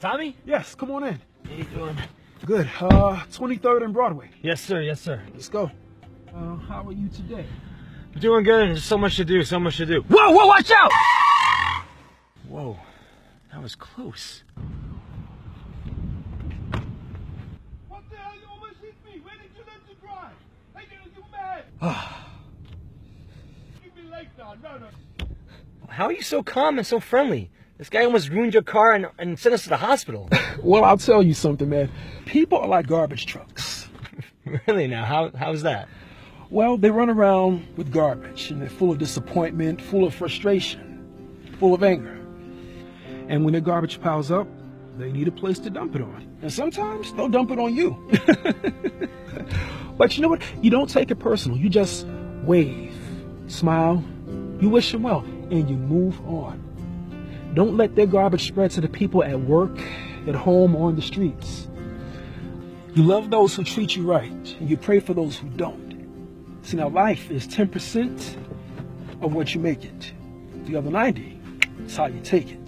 Tommy? Yes, come on in. How you doing? Good. 23rd and Broadway. Yes, sir. Yes, sir. Let's go. How are you today? I'm doing good. There's so much to do. So much to do. Whoa! Whoa! Watch out! Whoa. That was close. What the hell? You almost hit me. Where did you let you drive? Hey, you mad? Give me like that. No. How are you so calm and so friendly? This guy almost ruined your car and sent us to the hospital. Well, I'll tell you something, man. People are like garbage trucks. Really now? How's that? Well, they run around with garbage, and they're full of disappointment, full of frustration, full of anger. And when their garbage piles up, they need a place to dump it on. And sometimes they'll dump it on you. But you know what? You don't take it personal. You just wave, smile, you wish them well, and you move on. Don't let their garbage spread to the people at work, at home, or on the streets. You love those who treat you right, and you pray for those who don't. See, now life is 10% of what you make it. The other 90 is how you take it.